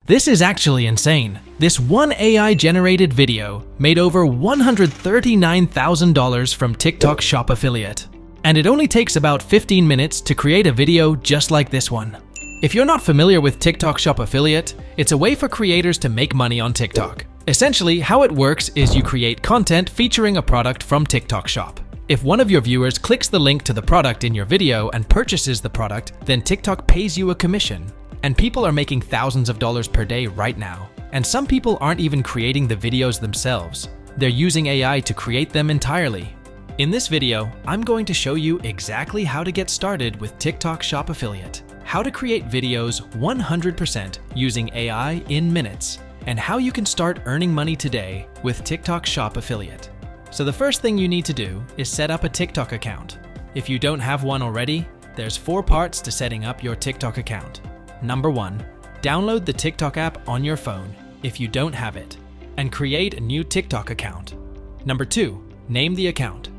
This is actually insane. This one AI-generated video made over $139,000 from TikTok Shop affiliate. And it only takes about 15 minutes to create a video just like this one. If you're not familiar with TikTok Shop affiliate, it's a way for creators to make money on TikTok. Essentially, how it works is you create content featuring a product from TikTok Shop. If one of your viewers clicks the link to the product in your video and purchases the product, then TikTok pays you a commission. And people are making thousands of dollars per day right now. And some people aren't even creating the videos themselves. They're using AI to create them entirely. In this video, I'm going to show you exactly how to get started with TikTok Shop affiliate, how to create videos 100% using AI in minutes, and how you can start earning money today with TikTok Shop affiliate. So the first thing you need to do is set up a TikTok account. If you don't have one already, there's 4 parts to setting up your TikTok account. Number 1, download the TikTok app on your phone if you don't have it, and create a new TikTok account. Number 2, name the account.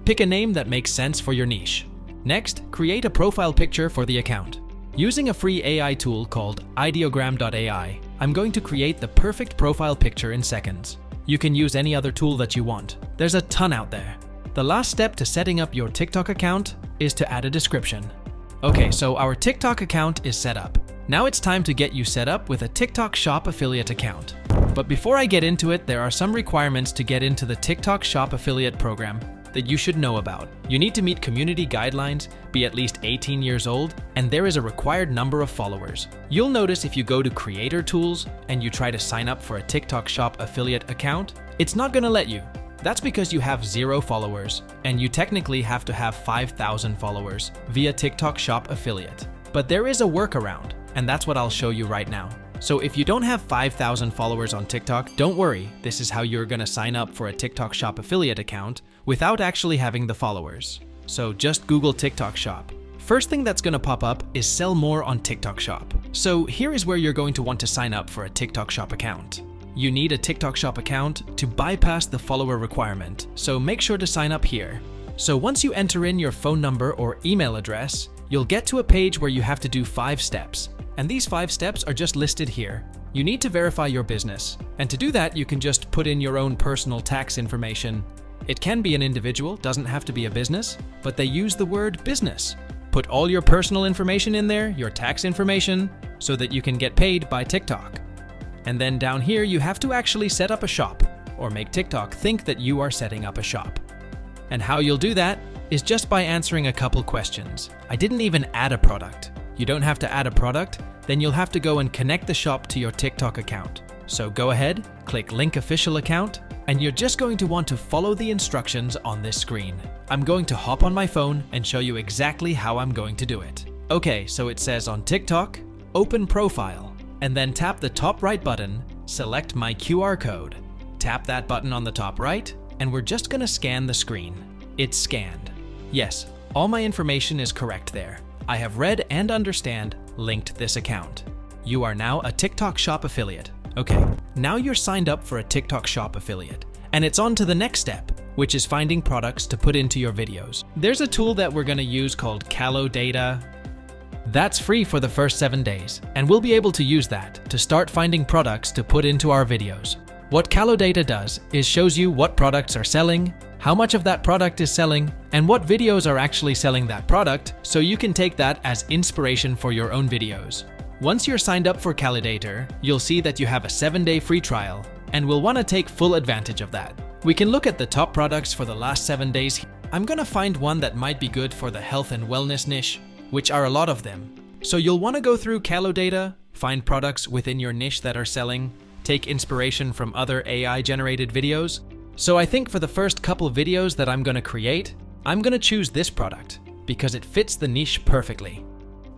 Pick a name that makes sense for your niche. Next, create a profile picture for the account. Using a free AI tool called ideogram.ai, I'm going to create the perfect profile picture in seconds. You can use any other tool that you want. There's a ton out there. The last step to setting up your TikTok account is to add a description. Okay, so our TikTok account is set up. Now it's time to get you set up with a TikTok Shop affiliate account. But before I get into it, there are some requirements to get into the TikTok Shop affiliate program that you should know about. You need to meet community guidelines, be at least 18 years old, and there is a required number of followers. You'll notice if you go to Creator Tools and you try to sign up for a TikTok Shop affiliate account, it's not gonna let you. That's because you have 0 followers, and you technically have to have 5,000 followers via TikTok Shop affiliate. But there is a workaround, and that's what I'll show you right now. So if you don't have 5,000 followers on TikTok, don't worry, this is how you're gonna sign up for a TikTok Shop affiliate account without actually having the followers. So just Google TikTok Shop. First thing that's gonna pop up is sell more on TikTok Shop. So here is where you're going to want to sign up for a TikTok Shop account. You need a TikTok Shop account to bypass the follower requirement, so make sure to sign up here. So once you enter in your phone number or email address, you'll get to a page where you have to do 5 steps. And these 5 steps are just listed here. You need to verify your business. And to do that, you can just put in your own personal tax information. It can be an individual, doesn't have to be a business, but they use the word business. Put all your personal information in there, your tax information, so that you can get paid by TikTok. And then down here, you have to actually set up a shop, or make TikTok think that you are setting up a shop. And how you'll do that is just by answering a couple questions. I didn't even add a product. You don't have to add a product, then you'll have to go and connect the shop to your TikTok account. So go ahead, click Link Official Account, and you're just going to want to follow the instructions on this screen. I'm going to hop on my phone and show you exactly how I'm going to do it. Okay, so it says on TikTok, open profile, and then tap the top right button, select my QR code. Tap that button on the top right, and we're just gonna scan the screen. It's scanned. Yes, all my information is correct there. I have read and understand linked this account. You are now a TikTok Shop affiliate. Okay, now you're signed up for a TikTok Shop affiliate, and it's on to the next step, which is finding products to put into your videos. There's a tool that we're gonna use called KHOINGUYEN. That's free for the first 7 days, and we'll be able to use that to start finding products to put into our videos. What KHOINGUYEN does is shows you what products are selling, how much of that product is selling, and what videos are actually selling that product, so you can take that as inspiration for your own videos. Once you're signed up for KHOINGUYEN, you'll see that you have a 7-day free trial, and we'll want to take full advantage of that. We can look at the top products for the last 7 days. I'm gonna find one that might be good for the health and wellness niche, which are a lot of them. So you'll want to go through KHOINGUYEN, find products within your niche that are selling, take inspiration from other AI-generated videos. So I think for the first couple videos that I'm going to create, I'm going to choose this product because it fits the niche perfectly.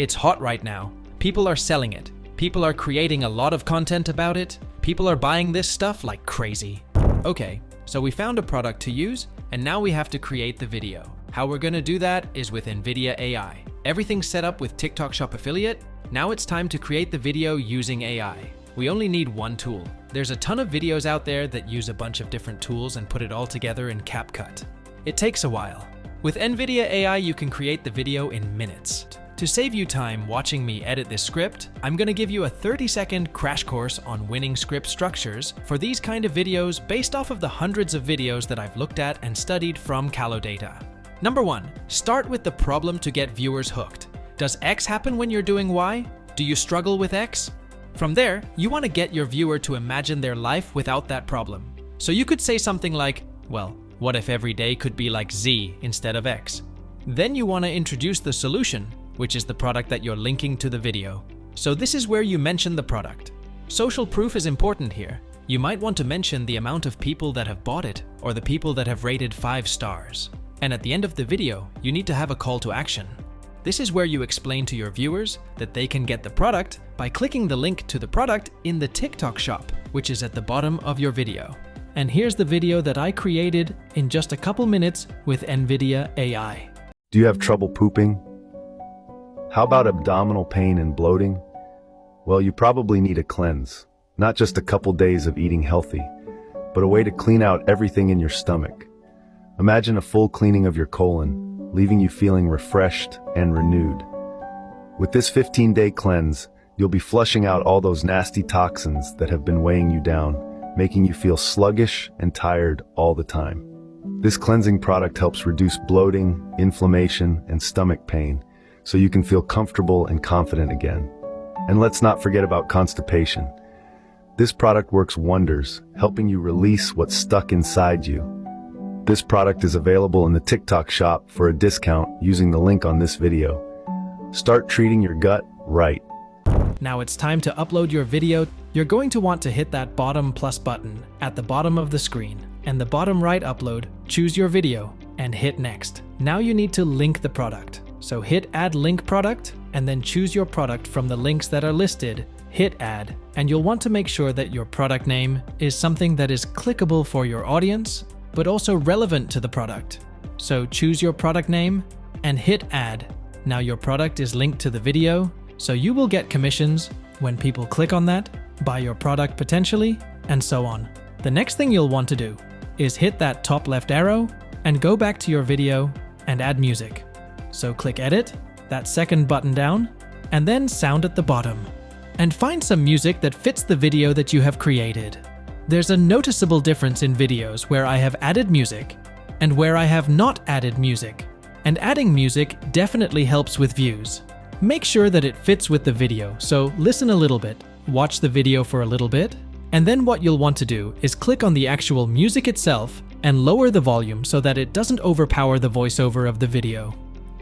It's hot right now. People are selling it. People are creating a lot of content about it. People are buying this stuff like crazy. Okay, so we found a product to use, and now we have to create the video. How we're going to do that is with NVIDIA AI. Everything's set up with TikTok Shop affiliate. Now it's time to create the video using AI. We only need one tool. There's a ton of videos out there that use a bunch of different tools and put it all together in CapCut. It takes a while. With NVIDIA AI, you can create the video in minutes. To save you time watching me edit this script, I'm gonna give you a 30-second crash course on winning script structures for these kind of videos based off of the hundreds of videos that I've looked at and studied from KHOINGUYEN. Number 1. Start with the problem to get viewers hooked. Does X happen when you're doing Y? Do you struggle with X? From there, you want to get your viewer to imagine their life without that problem. So you could say something like, well, what if every day could be like Z instead of X? Then you want to introduce the solution, which is the product that you're linking to the video. So this is where you mention the product. Social proof is important here. You might want to mention the amount of people that have bought it or the people that have rated 5 stars. And at the end of the video, you need to have a call to action. This is where you explain to your viewers that they can get the product by clicking the link to the product in the TikTok shop, which is at the bottom of your video. And here's the video that I created in just a couple minutes with NVIDIA AI. Do you have trouble pooping? How about abdominal pain and bloating? Well, you probably need a cleanse. Not just a couple days of eating healthy, but a way to clean out everything in your stomach. Imagine a full cleaning of your colon, leaving you feeling refreshed and renewed. With this 15-day cleanse, you'll be flushing out all those nasty toxins that have been weighing you down, making you feel sluggish and tired all the time. This cleansing product helps reduce bloating, inflammation, and stomach pain, so you can feel comfortable and confident again. And let's not forget about constipation. This product works wonders, helping you release what's stuck inside you. This product is available in the TikTok shop for a discount using the link on this video. Start treating your gut right. Now it's time to upload your video. You're going to want to hit that bottom plus button at the bottom of the screen, and the bottom right upload, choose your video, and hit next. Now you need to link the product. So hit add link product, and then choose your product from the links that are listed, hit add, and you'll want to make sure that your product name is something that is clickable for your audience, but also relevant to the product. So choose your product name and hit add. Now your product is linked to the video, so you will get commissions when people click on that, buy your product potentially, and so on. The next thing you'll want to do is hit that top left arrow and go back to your video and add music. So click edit, that second button down, and then sound at the bottom. And find some music that fits the video that you have created. There's a noticeable difference in videos where I have added music and where I have not added music. And adding music definitely helps with views. Make sure that it fits with the video, so listen a little bit, watch the video for a little bit, and then what you'll want to do is click on the actual music itself and lower the volume so that it doesn't overpower the voiceover of the video.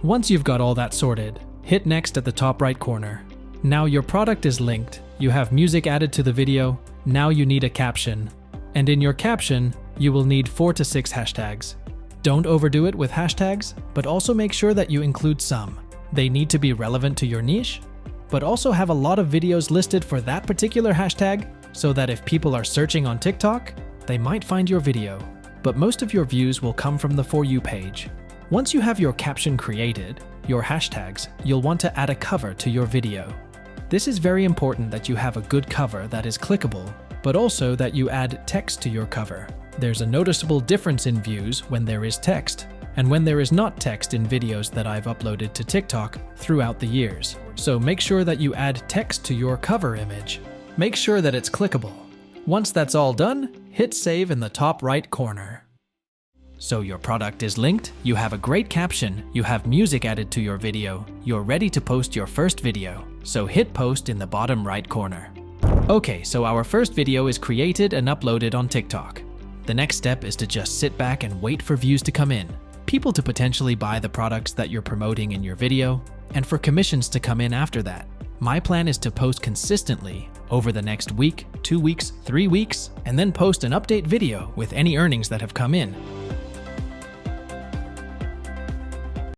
Once you've got all that sorted, hit next at the top right corner. Now your product is linked, you have music added to the video, now you need a caption. And in your caption, you will need 4 to 6 hashtags. Don't overdo it with hashtags, but also make sure that you include some. They need to be relevant to your niche, but also have a lot of videos listed for that particular hashtag so that if people are searching on TikTok, they might find your video. But most of your views will come from the For You page. Once you have your caption created, your hashtags, you'll want to add a cover to your video. This is very important that you have a good cover that is clickable, but also that you add text to your cover. There's a noticeable difference in views when there is text, and when there is not text in videos that I've uploaded to TikTok throughout the years. So make sure that you add text to your cover image. Make sure that it's clickable. Once that's all done, hit save in the top right corner. So your product is linked, you have a great caption, you have music added to your video, you're ready to post your first video. So hit post in the bottom right corner. Okay, so our first video is created and uploaded on TikTok. The next step is to just sit back and wait for views to come in, people to potentially buy the products that you're promoting in your video, and for commissions to come in after that. My plan is to post consistently over the next week, 2 weeks, 3 weeks, and then post an update video with any earnings that have come in.